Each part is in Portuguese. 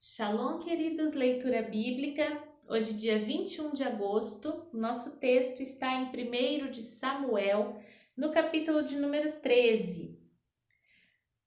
Shalom, queridos, leitura bíblica. Hoje, dia 21 de agosto, nosso texto está em 1º de Samuel, no capítulo de número 13.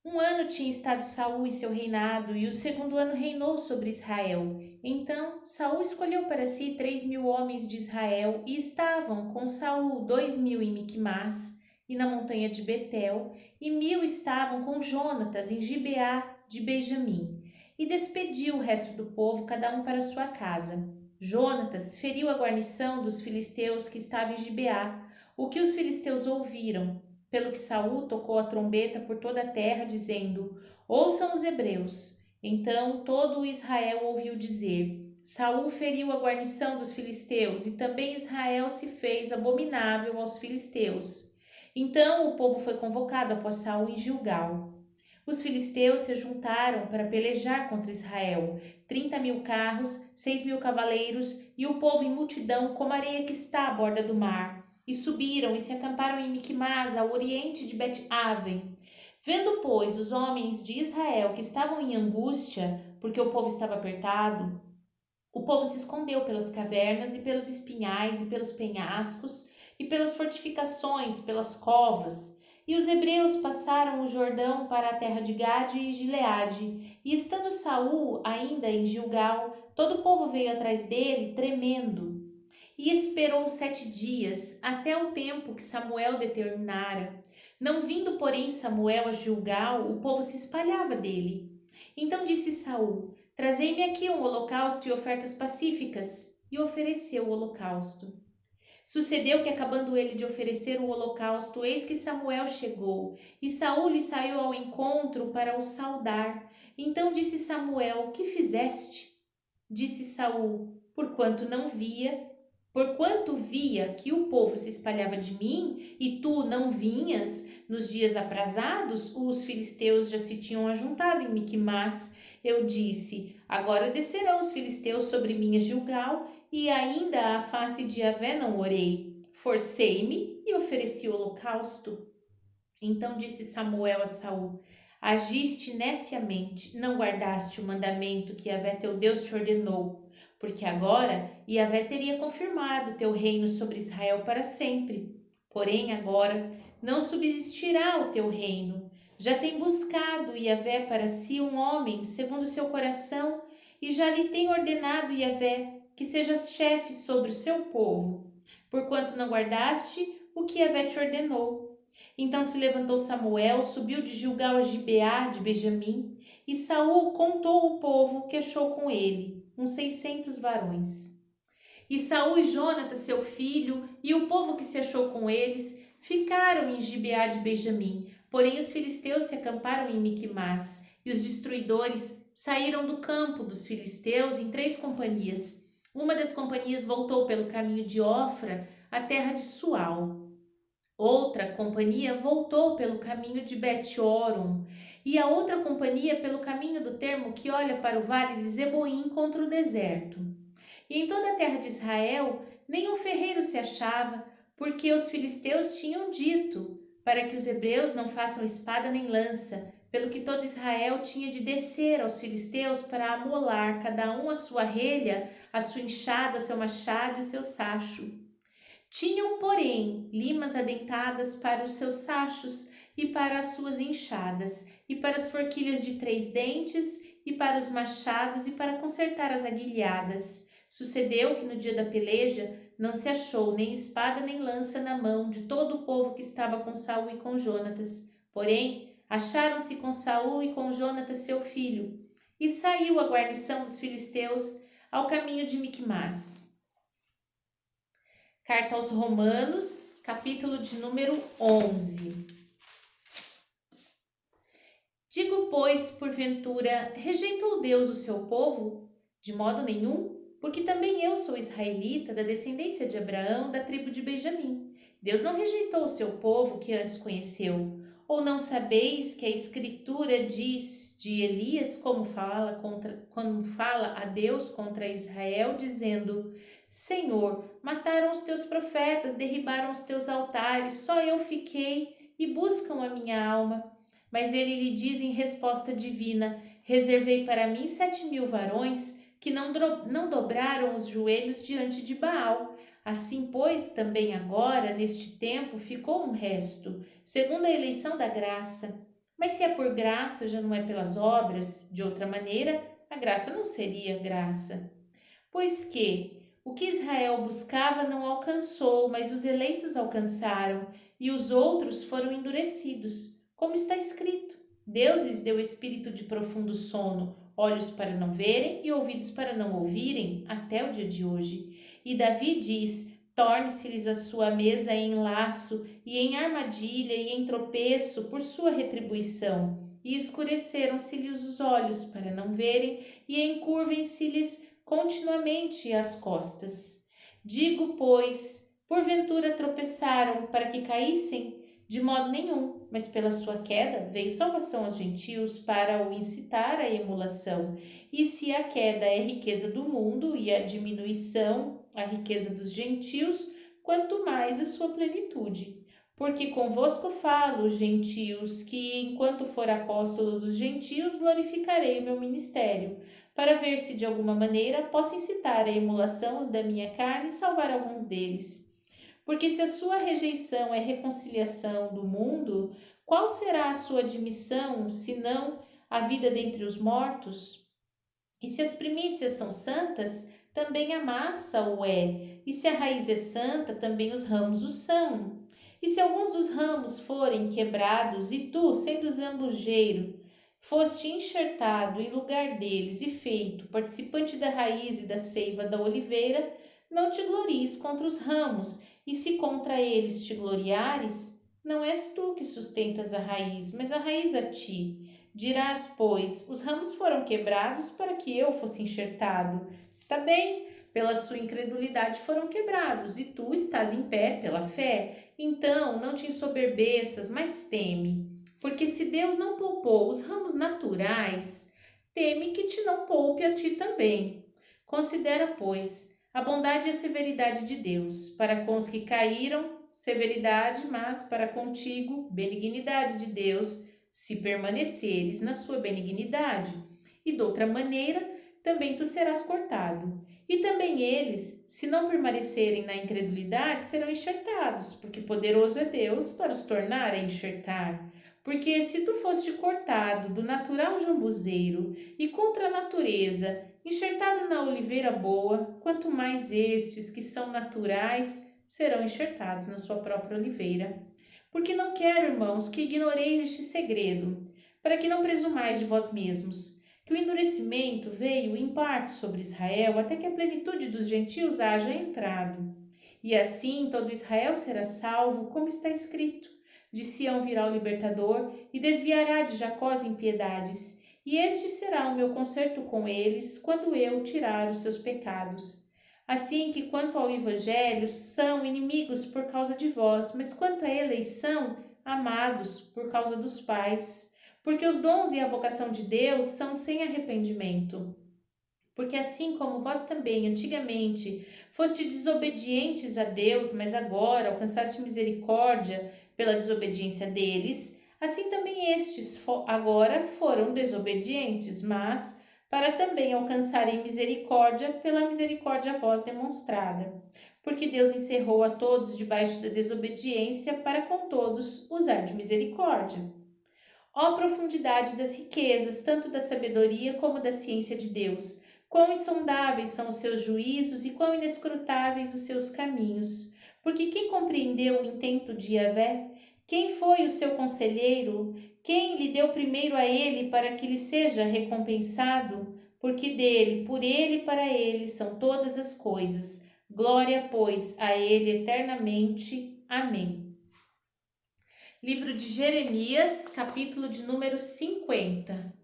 Um ano tinha estado Saul em seu reinado, e o segundo ano reinou sobre Israel. Então, Saul escolheu para si 3.000 homens de Israel, e estavam com Saul 2.000 em Miquimás e na montanha de Betel, e 1.000 estavam com Jonatas em Gibeá de Benjamim. E despediu o resto do povo, cada um para sua casa. Jonatas feriu a guarnição dos filisteus que estava em Gibeá, o que os filisteus ouviram, pelo que Saul tocou a trombeta por toda a terra, dizendo: Ouçam os hebreus. Então todo o Israel ouviu dizer: Saul feriu a guarnição dos filisteus, e também Israel se fez abominável aos filisteus. Então o povo foi convocado após Saul em Gilgal. Os filisteus se juntaram para pelejar contra Israel, 30.000 carros, 6.000 cavaleiros, e o povo em multidão como a areia que está à borda do mar. E subiram e se acamparam em Miquimás, ao oriente de Bet-Aven. Vendo, pois, os homens de Israel que estavam em angústia, porque o povo estava apertado, o povo se escondeu pelas cavernas e pelos espinhais e pelos penhascos e pelas fortificações, pelas covas. E os hebreus passaram o Jordão para a terra de Gade e Gileade. E estando Saul ainda em Gilgal, todo o povo veio atrás dele, tremendo. E esperou 7 dias, até o tempo que Samuel determinara. Não vindo, porém, Samuel a Gilgal, o povo se espalhava dele. Então disse Saul: Trazei-me aqui um holocausto e ofertas pacíficas. E ofereceu o holocausto. Sucedeu que, acabando ele de oferecer o holocausto, eis que Samuel chegou, e Saul lhe saiu ao encontro para o saudar. Então disse Samuel: Que fizeste? Disse Saul: Porquanto via que o povo se espalhava de mim, e tu não vinhas nos dias aprazados, os filisteus já se tinham ajuntado em Miquimás. Eu disse: Agora descerão os filisteus sobre mim a Gilgal, e ainda à face de Yahvé não orei. Forcei-me e ofereci o holocausto. Então disse Samuel a Saul: Agiste neciamente, não guardaste o mandamento que Yahvé teu Deus te ordenou, porque agora Yahvé teria confirmado teu reino sobre Israel para sempre. Porém agora não subsistirá o teu reino. Já tem buscado Yahvé para si um homem segundo seu coração, e já lhe tem ordenado Yahvé que sejas chefe sobre o seu povo, porquanto não guardaste o que Yahvé te ordenou. Então se levantou Samuel, subiu de Gilgal a Gibeá de Benjamim, e Saul contou o povo que achou com ele, uns 600 varões. E Saul e Jonatas, seu filho, e o povo que se achou com eles, ficaram em Gibeá de Benjamim. Porém os filisteus se acamparam em Miquimás, e os destruidores saíram do campo dos filisteus em 3 companhias. Uma das companhias voltou pelo caminho de Ofra, à terra de Sual. Outra companhia voltou pelo caminho de Bet-Horon, e a outra companhia pelo caminho do termo que olha para o vale de Zeboim contra o deserto. E em toda a terra de Israel nenhum ferreiro se achava, porque os filisteus tinham dito, para que os hebreus não façam espada nem lança, pelo que todo Israel tinha de descer aos filisteus para amolar cada um a sua relha, a sua enxada, o seu machado e o seu sacho. Tinham, porém, limas adentadas para os seus sachos e para as suas enxadas, e para as forquilhas de 3 dentes, e para os machados, e para consertar as aguilhadas. Sucedeu que no dia da peleja não se achou nem espada nem lança na mão de todo o povo que estava com Saul e com Jonatas. Porém, acharam-se com Saul e com Jonatas seu filho. E saiu a guarnição dos filisteus ao caminho de Miquimás. Carta aos Romanos, capítulo de número 11. Digo, pois, porventura, rejeitou Deus o seu povo? De modo nenhum, porque também eu sou israelita, da descendência de Abraão, da tribo de Benjamim. Deus não rejeitou o seu povo que antes conheceu. Ou não sabeis que a Escritura diz de Elias como fala a Deus contra Israel, dizendo: Senhor, mataram os teus profetas, derribaram os teus altares, só eu fiquei e buscam a minha alma. Mas ele lhe diz em resposta divina: Reservei para mim 7.000 varões que não dobraram os joelhos diante de Baal. Assim, pois, também agora, neste tempo, ficou um resto, segundo a eleição da graça. Mas se é por graça, já não é pelas obras, de outra maneira, a graça não seria graça. Pois que o que Israel buscava não alcançou, mas os eleitos alcançaram, e os outros foram endurecidos, como está escrito. Deus lhes deu espírito de profundo sono, olhos para não verem e ouvidos para não ouvirem, até o dia de hoje. E Davi diz: torne-se-lhes a sua mesa em laço, e em armadilha, e em tropeço, por sua retribuição. E escureceram-se-lhes os olhos para não verem, e encurvem-se-lhes continuamente as costas. Digo, pois, porventura tropeçaram para que caíssem? De modo nenhum, mas pela sua queda veio salvação aos gentios para o incitar à emulação. E se a queda é riqueza do mundo e a diminuição a riqueza dos gentios, quanto mais a sua plenitude. Porque convosco falo, gentios, que enquanto for apóstolo dos gentios, glorificarei o meu ministério, para ver se de alguma maneira posso incitar à emulação os da minha carne e salvar alguns deles. Porque se a sua rejeição é reconciliação do mundo, qual será a sua admissão, senão a vida dentre os mortos? E se as primícias são santas, também a massa o é, e se a raiz é santa, também os ramos o são. E se alguns dos ramos forem quebrados, e tu, sendo zambujeiro, foste enxertado em lugar deles e feito participante da raiz e da seiva da oliveira, não te glories contra os ramos, e se contra eles te gloriares, não és tu que sustentas a raiz, mas a raiz a ti. Dirás, pois, os ramos foram quebrados para que eu fosse enxertado. Está bem, pela sua incredulidade foram quebrados, e tu estás em pé pela fé. Então, não te ensoberbeças, mas teme. Porque se Deus não poupou os ramos naturais, teme que te não poupe a ti também. Considera, pois, a bondade e a severidade de Deus. Para com os que caíram, severidade, mas para contigo, benignidade de Deus, se permaneceres na sua benignidade. E de outra maneira, também tu serás cortado. E também eles, se não permanecerem na incredulidade, serão enxertados, porque poderoso é Deus para os tornar a enxertar. Porque se tu foste cortado do natural jambuzeiro e contra a natureza, enxertado na oliveira boa, quanto mais estes que são naturais serão enxertados na sua própria oliveira. Porque não quero, irmãos, que ignoreis este segredo, para que não presumais de vós mesmos, que o endurecimento veio em parte sobre Israel, até que a plenitude dos gentios haja entrado. E assim todo Israel será salvo, como está escrito. De Sião virá o libertador, e desviará de Jacó as impiedades, e este será o meu concerto com eles, quando eu tirar os seus pecados. Assim que quanto ao evangelho, são inimigos por causa de vós, mas quanto à eleição, amados por causa dos pais. Porque os dons e a vocação de Deus são sem arrependimento. Porque assim como vós também antigamente foste desobedientes a Deus, mas agora alcançaste misericórdia pela desobediência deles, assim também estes agora foram desobedientes, mas para também alcançarem misericórdia pela misericórdia a vós demonstrada. Porque Deus encerrou a todos debaixo da desobediência para com todos usar de misericórdia. Ó profundidade das riquezas, tanto da sabedoria como da ciência de Deus! Quão insondáveis são os seus juízos e quão inescrutáveis os seus caminhos! Porque quem compreendeu o intento de Yahvé? Quem foi o seu conselheiro? Quem lhe deu primeiro a ele para que lhe seja recompensado? Porque dele, por ele e para ele são todas as coisas. Glória, pois, a ele eternamente. Amém. Livro de Jeremias, capítulo de número 50.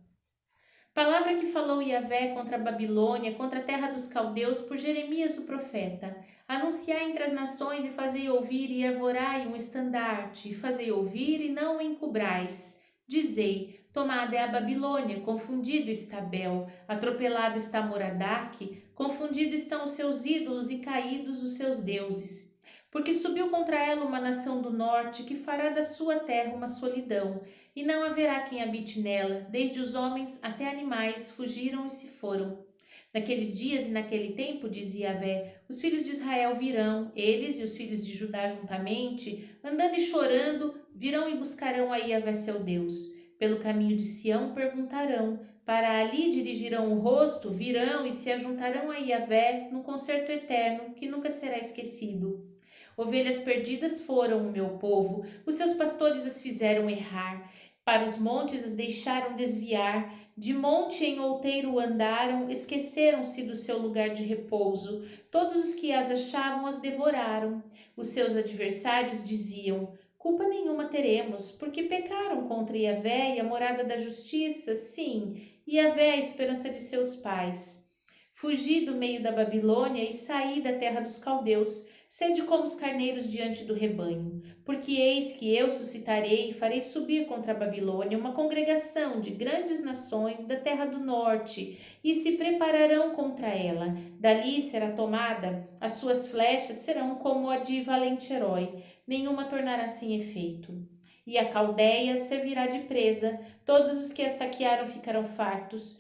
Palavra que falou Yahvé contra a Babilônia, contra a terra dos caldeus, por Jeremias o profeta. Anunciai entre as nações e fazei ouvir, e arvorai um estandarte, e fazei ouvir e não o encobrais. Dizei, tomada é a Babilônia, confundido está Bel, atropelado está Moradaque, confundido estão os seus ídolos e caídos os seus deuses. Porque subiu contra ela uma nação do norte, que fará da sua terra uma solidão, e não haverá quem habite nela, desde os homens até animais fugiram e se foram. Naqueles dias e naquele tempo, dizia Yahvé, os filhos de Israel virão, eles e os filhos de Judá juntamente, andando e chorando, virão e buscarão a Yahvé seu Deus. Pelo caminho de Sião perguntarão, para ali dirigirão o rosto, virão e se ajuntarão a Yahvé num concerto eterno que nunca será esquecido. Ovelhas perdidas foram o meu povo, os seus pastores as fizeram errar. Para os montes as deixaram desviar, de monte em outeiro andaram, esqueceram-se do seu lugar de repouso. Todos os que as achavam as devoraram. Os seus adversários diziam: culpa nenhuma teremos, porque pecaram contra Yahvé e a morada da justiça, sim, Yahvé é a esperança de seus pais. Fugi do meio da Babilônia e saí da terra dos caldeus. Sede como os carneiros diante do rebanho, porque eis que eu suscitarei e farei subir contra a Babilônia uma congregação de grandes nações da terra do norte, e se prepararão contra ela. Dali será tomada, as suas flechas serão como a de valente herói, nenhuma tornará sem efeito. E a Caldeia servirá de presa, todos os que a saquearam ficarão fartos,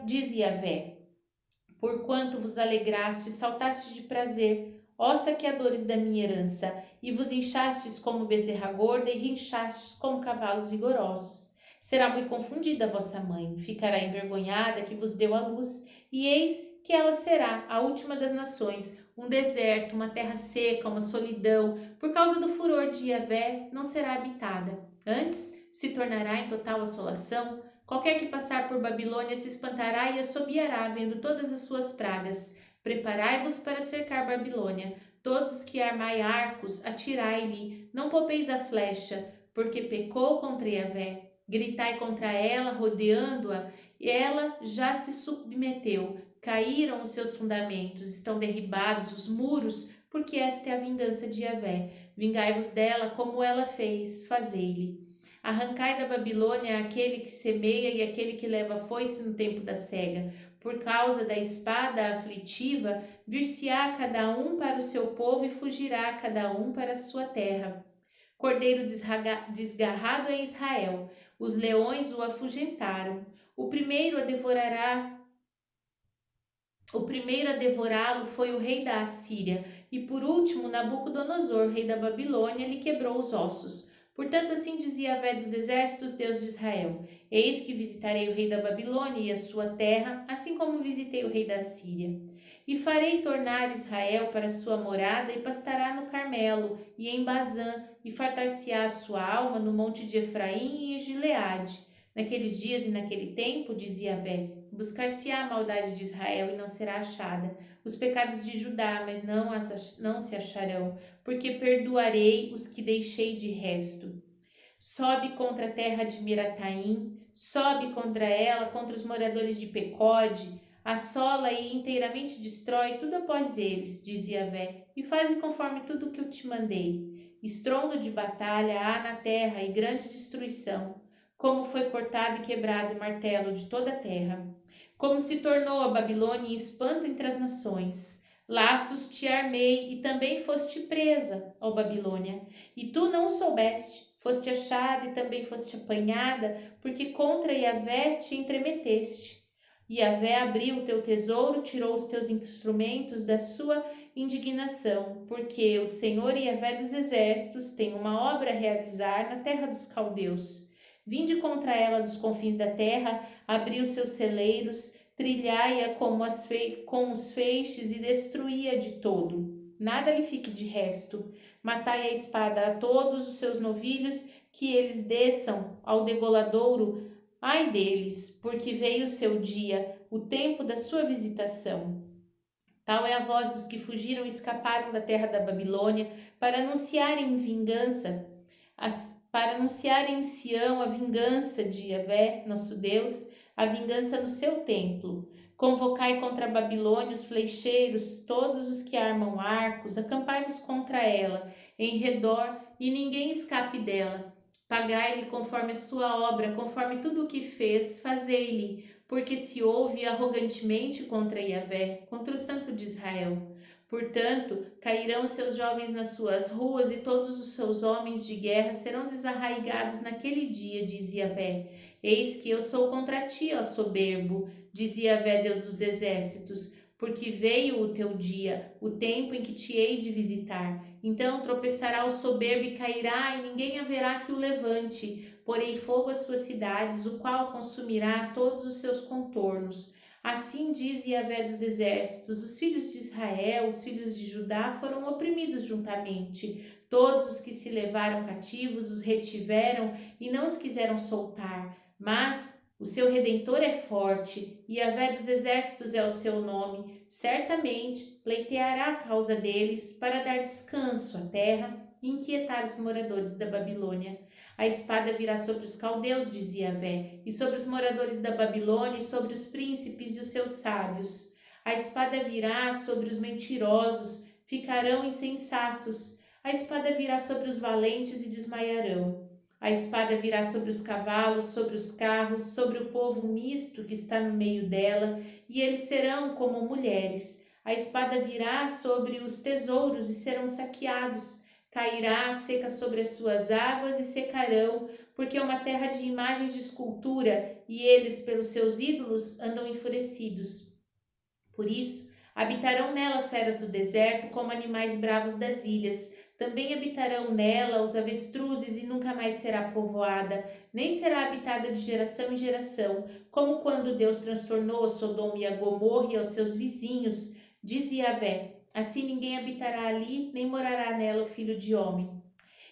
diz Yahvé, porquanto vos alegrastes, saltastes de prazer, ó saqueadores da minha herança, e vos inchastes como bezerra gorda e rinchastes como cavalos vigorosos. Será muito confundida a vossa mãe, ficará envergonhada que vos deu a luz, e eis que ela será a última das nações, um deserto, uma terra seca, uma solidão, por causa do furor de Yahvé, não será habitada. Antes, se tornará em total assolação. Qualquer que passar por Babilônia se espantará e assobiará, vendo todas as suas pragas. Preparai-vos para cercar Babilônia. Todos que armai arcos, atirai-lhe. Não poupeis a flecha, porque pecou contra Yahvé. Gritai contra ela, rodeando-a, e ela já se submeteu. Caíram os seus fundamentos, estão derribados os muros, porque esta é a vingança de Yahvé. Vingai-vos dela como ela fez, fazei-lhe. Arrancai da Babilônia aquele que semeia e aquele que leva a foice no tempo da cega. Por causa da espada aflitiva, vir-se-á cada um para o seu povo e fugirá cada um para a sua terra. Cordeiro desgarrado é Israel, os leões o afugentaram. O primeiro a devorá-lo foi o rei da Assíria, e por último Nabucodonosor, rei da Babilônia, lhe quebrou os ossos. Portanto, assim dizia Yahvé dos exércitos, Deus de Israel: eis que visitarei o rei da Babilônia e a sua terra, assim como visitei o rei da Assíria. E farei tornar Israel para sua morada e pastará no Carmelo e em Bazã, e fartar-se-á a sua alma no monte de Efraim e em Gileade. Naqueles dias e naquele tempo, dizia Yahvé, buscar-se-á a maldade de Israel e não será achada, os pecados de Judá, mas não se acharão, porque perdoarei os que deixei de resto. Sobe contra a terra de Mirataim, sobe contra ela, contra os moradores de Pecode, assola e inteiramente destrói tudo após eles, dizia Yahvé, e faze conforme tudo o que eu te mandei. Estrondo de batalha há na terra e grande destruição, como foi cortado e quebrado o martelo de toda a terra. Como se tornou a Babilônia em espanto entre as nações. Laços te armei e também foste presa, ó Babilônia, e tu não o soubeste. Foste achada e também foste apanhada, porque contra Yahvé te entremeteste. Yahvé abriu o teu tesouro, tirou os teus instrumentos da sua indignação, porque o Senhor Yahvé dos exércitos tem uma obra a realizar na terra dos caldeus. Vinde contra ela dos confins da terra, abriu seus celeiros, trilhai-a com os feixes e destruí-a de todo. Nada lhe fique de resto. Matai a espada a todos os seus novilhos, que eles desçam ao degoladouro. Ai deles, porque veio o seu dia, o tempo da sua visitação. Tal é a voz dos que fugiram e escaparam da terra da Babilônia para anunciarem vingança, para anunciarem em Sião a vingança de Yahvé, nosso Deus, a vingança no seu templo. Convocai contra a Babilônia os flecheiros, todos os que armam arcos, acampai-vos contra ela, em redor, e ninguém escape dela. Pagai-lhe conforme a sua obra, conforme tudo o que fez, fazei-lhe, porque se ouve arrogantemente contra Yahvé, contra o Santo de Israel. Portanto, cairão os seus jovens nas suas ruas e todos os seus homens de guerra serão desarraigados naquele dia, diz Yahvé. Eis que eu sou contra ti, ó soberbo, diz Yahvé, Deus dos exércitos, porque veio o teu dia, o tempo em que te hei de visitar. Então tropeçará o soberbo e cairá, e ninguém haverá que o levante. Porei fogo às suas cidades, o qual consumirá todos os seus contornos. Assim diz Yahvé dos exércitos: os filhos de Israel, os filhos de Judá foram oprimidos juntamente. Todos os que se levaram cativos os retiveram e não os quiseram soltar. Mas o seu Redentor é forte, e Yahvé dos exércitos é o seu nome. Certamente pleiteará a causa deles para dar descanso à terra e inquietar os moradores da Babilônia. A espada virá sobre os caldeus, diz Yahvé, e sobre os moradores da Babilônia, e sobre os príncipes e os seus sábios. A espada virá sobre os mentirosos, ficarão insensatos. A espada virá sobre os valentes e desmaiarão. A espada virá sobre os cavalos, sobre os carros, sobre o povo misto que está no meio dela, e eles serão como mulheres. A espada virá sobre os tesouros e serão saqueados. Cairá seca sobre as suas águas e secarão, porque é uma terra de imagens de escultura, e eles, pelos seus ídolos, andam enfurecidos. Por isso, habitarão nela as feras do deserto, como animais bravos das ilhas. Também habitarão nela os avestruzes, e nunca mais será povoada, nem será habitada de geração em geração, como quando Deus transtornou a Sodoma e a Gomorra e aos seus vizinhos, diz Yahvé. Assim ninguém habitará ali, nem morará nela o filho de homem.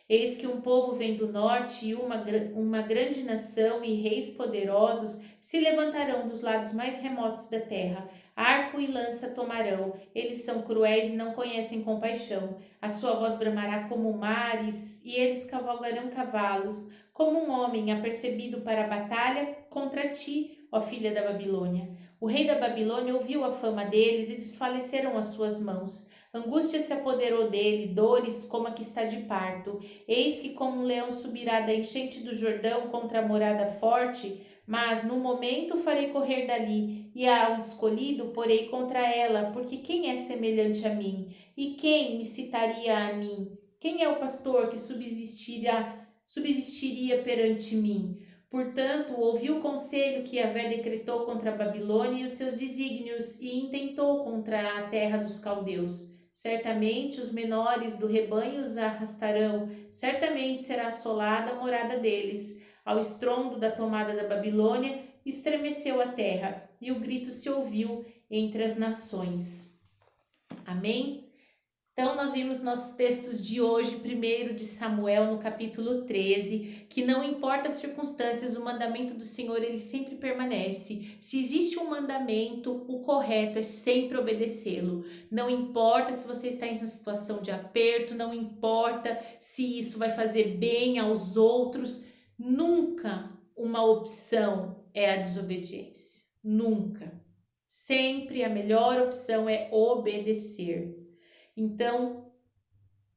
Eis que um povo vem do norte e uma grande nação e reis poderosos se levantarão dos lados mais remotos da terra. Arco e lança tomarão. Eles são cruéis e não conhecem compaixão. A sua voz bramará como mares e eles cavalgarão cavalos. Como um homem apercebido para a batalha contra ti, ó filha da Babilônia. O rei da Babilônia ouviu a fama deles e desfaleceram as suas mãos. Angústia se apoderou dele, dores como a que está de parto. Eis que como um leão subirá da enchente do Jordão contra a morada forte, mas no momento farei correr dali, e ao escolhido porei contra ela, porque quem é semelhante a mim? E quem me citaria a mim? Quem é o pastor que subsistiria perante mim? Portanto, ouvi o conselho que Yahvé decretou contra a Babilônia e os seus desígnios, e intentou contra a terra dos caldeus. Certamente os menores do rebanho os arrastarão, certamente será assolada a morada deles. Ao estrondo da tomada da Babilônia, estremeceu a terra, e o grito se ouviu entre as nações. Amém? Então, nós vimos nossos textos de hoje, primeiro de Samuel, no capítulo 13, que não importa as circunstâncias, o mandamento do Senhor, ele sempre permanece. Se existe um mandamento, o correto é sempre obedecê-lo. Não importa se você está em uma situação de aperto, não importa se isso vai fazer bem aos outros, nunca uma opção é a desobediência. Nunca. Sempre a melhor opção é obedecer. Então,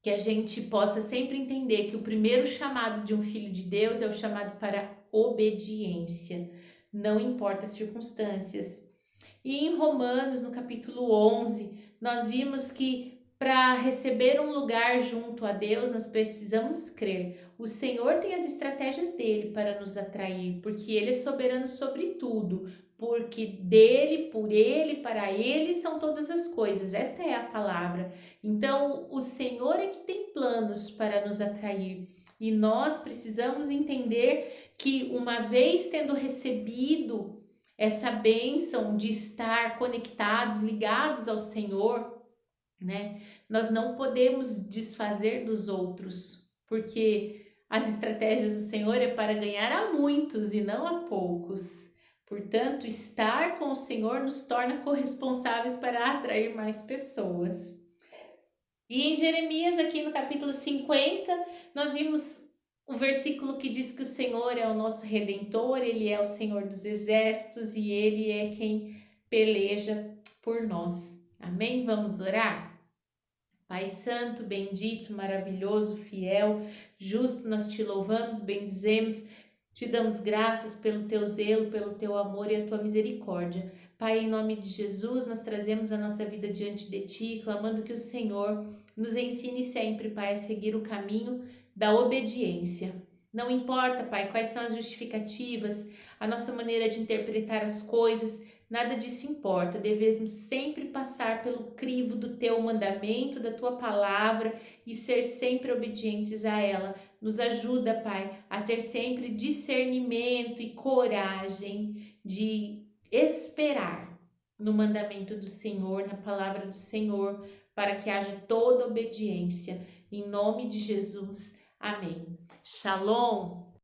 que a gente possa sempre entender que o primeiro chamado de um filho de Deus é o chamado para obediência, não importa as circunstâncias. E em Romanos, no capítulo 11, nós vimos que para receber um lugar junto a Deus, nós precisamos crer. O Senhor tem as estratégias dele para nos atrair, porque ele é soberano sobre tudo. Porque dele, por ele, para ele são todas as coisas. Esta é a palavra. Então, o Senhor é que tem planos para nos atrair. E nós precisamos entender que uma vez tendo recebido essa bênção de estar conectados, ligados ao Senhor, né? Nós não podemos desfazer dos outros, porque as estratégias do Senhor é para ganhar a muitos e não a poucos. Portanto, estar com o Senhor nos torna corresponsáveis para atrair mais pessoas. E em Jeremias, aqui no capítulo 50, nós vimos o versículo que diz que o Senhor é o nosso Redentor, Ele é o Senhor dos exércitos e Ele é quem peleja por nós. Amém? Vamos orar? Pai Santo, bendito, maravilhoso, fiel, justo, nós te louvamos, bendizemos, Te damos graças pelo teu zelo, pelo teu amor e a tua misericórdia. Pai, em nome de Jesus, nós trazemos a nossa vida diante de ti, clamando que o Senhor nos ensine sempre, Pai, a seguir o caminho da obediência. Não importa, Pai, quais são as justificativas, a nossa maneira de interpretar as coisas, nada disso importa. Devemos sempre passar pelo crivo do teu mandamento, da tua palavra e ser sempre obedientes a ela. Nos ajuda, Pai, a ter sempre discernimento e coragem de esperar no mandamento do Senhor, na palavra do Senhor, para que haja toda obediência. Em nome de Jesus. Amém. Shalom.